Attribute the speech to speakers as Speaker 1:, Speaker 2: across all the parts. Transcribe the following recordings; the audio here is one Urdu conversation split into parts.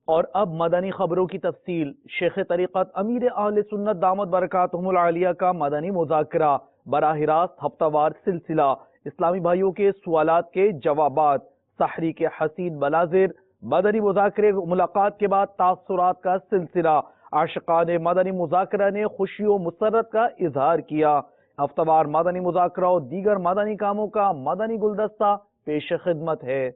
Speaker 1: اور اب مدنی خبروں کی تفصیل۔ شیخ طریقت امیر اہل سنت دامت برکاتہم العالیہ کا مدنی مذاکرہ، براہ راست ہفتہ وار سلسلہ، اسلامی بھائیوں کے سوالات کے جوابات، تحریک حسین بلازر، مدنی مذاکرے ملاقات کے بعد تاثرات کا سلسلہ۔ عاشقان مدنی مذاکرہ نے خوشی و مسرت کا اظہار کیا۔ ہفتہ وار مدنی مذاکرہ اور دیگر مدنی کاموں کا مدنی گلدستہ پیش خدمت ہے۔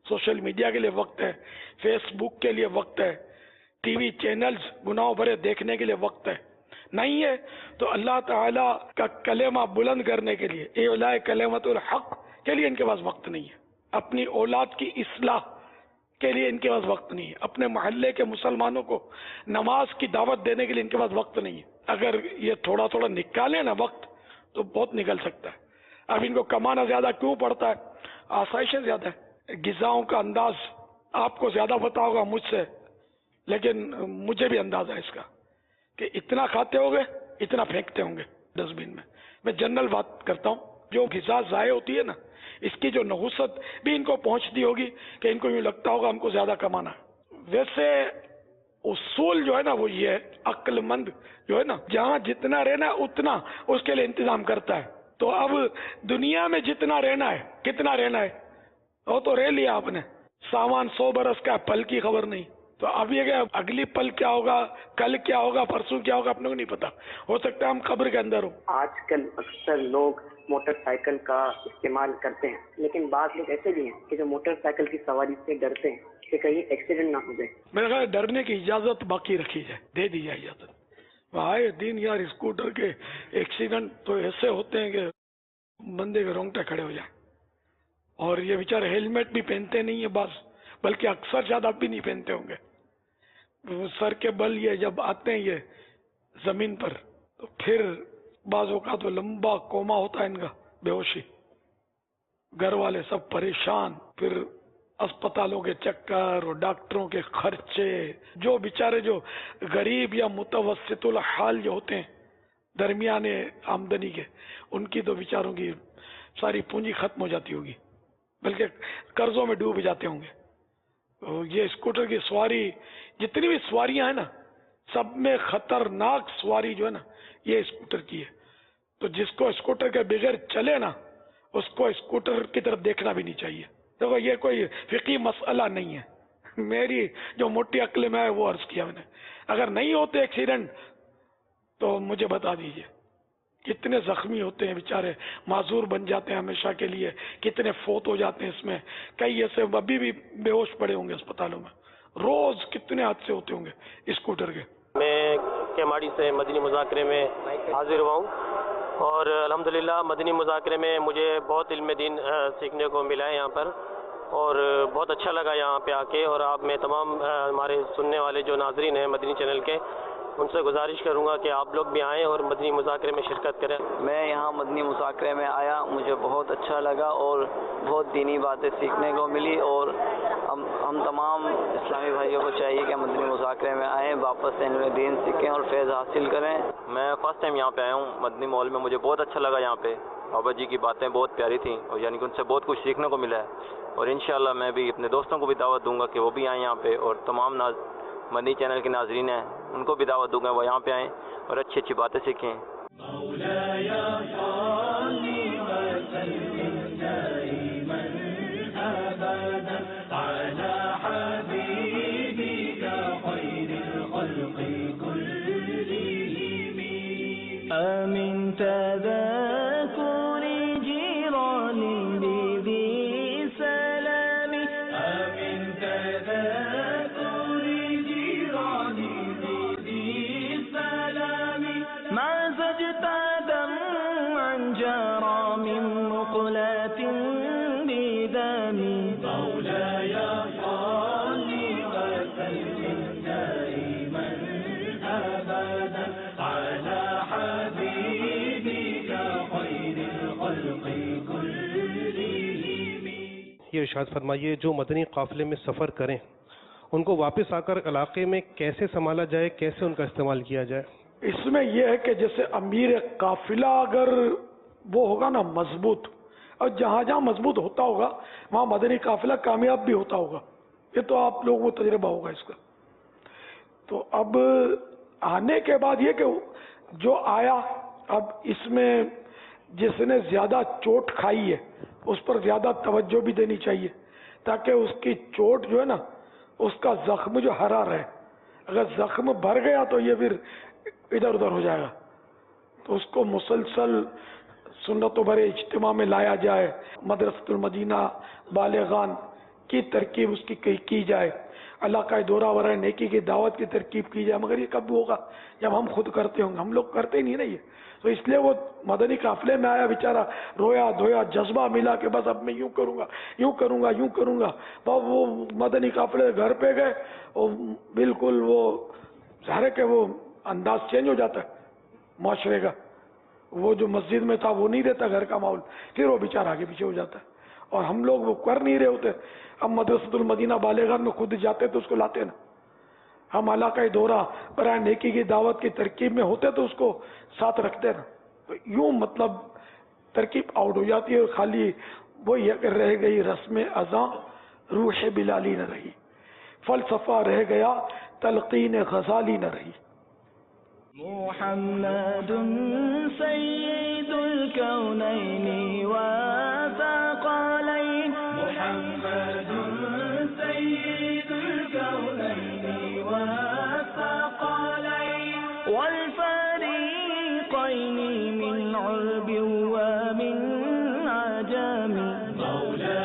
Speaker 2: سوشل میڈیا کے لیے وقت ہے، فیس بک کے لیے وقت ہے، ٹی وی چینلز گناہوں بھرے دیکھنے کے لیے وقت ہے نہیں ہے، تو اللہ تعالیٰ کا کلمہ بلند کرنے کے لیے اعلاء کلمۃ الحق کے لیے ان کے پاس وقت نہیں ہے، اپنی اولاد کی اصلاح کے لیے ان کے پاس وقت نہیں ہے، اپنے محلے کے مسلمانوں کو نماز کی دعوت دینے کے لیے ان کے پاس وقت نہیں ہے۔ اگر یہ تھوڑا تھوڑا نکالے نا وقت تو بہت نکل سکتا ہے۔ اب ان کو کمانا زیادہ کیوں پڑتا ہے؟ آسائشیں زیادہ ہے، غذاؤں کا انداز آپ کو زیادہ پتا ہوگا مجھ سے، لیکن مجھے بھی اندازہ ہے اس کا کہ اتنا کھاتے ہوں گے اتنا پھینکتے ہوں گے ڈسٹ بین میں۔ میں جنرل بات کرتا ہوں، جو غذا ضائع ہوتی ہے نا، اس کی جو نحوست بھی ان کو پہنچتی ہوگی کہ ان کو یوں لگتا ہوگا ہم کو زیادہ کمانا ہے۔ ویسے اصول جو ہے نا وہ یہ ہے، عقل مند جو ہے نا جہاں جتنا رہنا ہے اتنا اس کے لیے انتظام کرتا ہے۔ تو اب دنیا میں جتنا رہنا ہے، کتنا رہنا ہے وہ تو رہ لیا آپ نے، سامان 100 برس کا، پل کی خبر نہیں۔ تو اب یہ کہ اگلی پل کیا ہوگا، کل کیا ہوگا، پرسوں کیا ہوگا، اپنے کو نہیں پتا، ہو سکتا ہے ہم قبر کے اندر ہوں۔
Speaker 3: آج کل اکثر لوگ موٹر سائیکل کا استعمال کرتے ہیں، لیکن بعض لوگ ایسے بھی ہیں کہ جو موٹر سائیکل کی سواری سے ڈرتے ہیں کہ کہیں ایکسیڈنٹ نہ ہو جائے۔
Speaker 2: میرے خیال ڈرنے کی اجازت باقی رکھی جائے، دے دی جائے اجازت۔ آئے دن یار اسکوٹر کے ایکسیڈنٹ تو ایسے ہوتے ہیں کہ بندے کے رونگٹے کھڑے ہو جائیں، اور یہ بیچارے ہیلمٹ بھی پہنتے نہیں ہیں بعض، بلکہ اکثر شاید آپ بھی نہیں پہنتے ہوں گے۔ سر کے بل یہ جب آتے ہیں یہ زمین پر تو پھر بعض اوقات تو لمبا کوما ہوتا ہے ان کا، بے ہوشی، گھر والے سب پریشان، پھر اسپتالوں کے چکر اور ڈاکٹروں کے خرچے، جو بیچارے جو غریب یا متوسط الحال جو ہوتے ہیں درمیانے آمدنی کے، ان کی تو بیچاروں کی ساری پونجی ختم ہو جاتی ہوگی، بلکہ قرضوں میں ڈوب جاتے ہوں گے۔ یہ اسکوٹر کی سواری، جتنی بھی سواریاں ہیں نا، سب میں خطرناک سواری جو ہے نا یہ اسکوٹر کی ہے۔ تو جس کو اسکوٹر کے بغیر چلے نا اس کو اسکوٹر کی طرف دیکھنا بھی نہیں چاہیے۔ دیکھو یہ کوئی فقہی مسئلہ نہیں ہے، میری جو موٹی عقل میں ہے وہ عرض کیا میں نے۔ اگر نہیں ہوتے ایکسیڈنٹ تو مجھے بتا دیجئے، کتنے زخمی ہوتے ہیں بیچارے، معذور بن جاتے ہیں ہمیشہ کے لیے، کتنے فوت ہو جاتے ہیں اس میں، کئی ایسے ابھی بھی بے ہوش پڑے ہوں گے اسپتالوں میں، روز کتنے حادثے ہوتے ہوں گے اسکوٹر کے۔
Speaker 4: میں کیماڑی سے مدنی مذاکرے میں حاضر ہوا ہوں، اور الحمدللہ مدنی مذاکرے میں مجھے بہت علم دین سیکھنے کو ملا ہے یہاں پر، اور بہت اچھا لگا یہاں پہ آ کے۔ اور آپ میں تمام ہمارے سننے والے جو ناظرین ہیں مدنی چینل کے، ان سے گزارش کروں گا کہ آپ لوگ بھی آئیں اور مدنی مذاکرے میں شرکت کریں۔
Speaker 5: میں یہاں مدنی مذاکرے میں آیا، مجھے بہت اچھا لگا اور بہت دینی باتیں سیکھنے کو ملی، اور ہم تمام اسلامی بھائیوں کو چاہیے کہ مدنی مذاکرے میں آئیں، واپس سے علم دین سیکھیں اور فیض حاصل کریں۔
Speaker 4: میں فرسٹ ٹائم یہاں پہ آیا ہوں مدنی مال میں، مجھے بہت اچھا لگا یہاں پہ، بابا جی کی باتیں بہت پیاری تھیں، اور یعنی کہ ان سے بہت کچھ سیکھنے کو ملا ہے، اور انشاءاللہ میں بھی اپنے دوستوں کو بھی دعوت دوں گا کہ وہ بھی آئیں یہاں پہ، اور تمام مدنی چینل کے ناظرین ہیں ان کو بھی دعوت دوں گا وہ یہاں پہ آئیں اور اچھی اچھی باتیں سیکھیں۔
Speaker 6: الأمم مولاي صل وسلم دائما أبدا على حبيبك خير الخلق كلهم.
Speaker 7: یہ ارشاد فرمائیے جو مدنی قافلے میں سفر کریں ان کو واپس آ کر علاقے میں کیسے سنبھالا جائے، کیسے ان کا استعمال کیا جائے؟
Speaker 2: اس میں یہ ہے کہ جیسے امیر قافلہ اگر وہ ہوگا نا مضبوط، اور جہاں جہاں مضبوط ہوتا ہوگا وہاں مدنی قافلہ کامیاب بھی ہوتا ہوگا. یہ تو آپ لوگوں کو تجربہ ہوگا اس کا. تو اب آنے کے بعد یہ کہ جو آیا، اب اس میں جس نے زیادہ چوٹ کھائی ہے اس پر زیادہ توجہ بھی دینی چاہیے تاکہ اس کی چوٹ جو ہے نا اس کا زخم جو ہرا رہے. اگر زخم بھر گیا تو یہ پھر ادھر ادھر ہو جائے گا. تو اس کو مسلسل سنتوں بھرے اجتماع میں لایا جائے، مدرسۃ المدینہ بالغان کی ترکیب اس کی جائے، علاقہ دورہ ورائے نیکی کی دعوت کی ترکیب کی جائے. مگر یہ کب ہوگا؟ جب ہم خود کرتے ہوں گے. ہم لوگ کرتے ہی نہیں نا یہ. تو اس لیے وہ مدنی قافلے میں آیا بیچارہ، رویا دھویا، جذبہ ملا کہ بس اب میں یوں کروں گا یوں کروں گا یوں کروں گا. وہ مدنی قافلے گھر پہ گئے اور بالکل وہ ظاہر ہے کہ وہ انداز چینج ہو جاتا ہے معاشرے کا. وہ جو مسجد میں تھا وہ نہیں رہتا گھر کا ماحول، پھر وہ بیچارہ آگے پیچھے ہو جاتا ہے. اور ہم لوگ وہ کر نہیں رہے ہوتے. ہم مدرسۃ المدینہ بالغان میں خود جاتے تو اس کو لاتے نا. ہم علاقہ دورہ برائے نیکی کی دعوت کی ترکیب میں ہوتے تو اس کو ساتھ رکھتے نا. یوں مطلب ترکیب آؤٹ ہو جاتی ہے. خالی وہ یہ رہ گئی رسم اذاں، روح بلالی نہ رہی، فلسفہ رہ گیا، تلقین غزالی نہ رہی.
Speaker 6: محمد سید الكونین والثقلین محمد سید الكونین والثقلین والفریقین من عرب ومن عجم مولا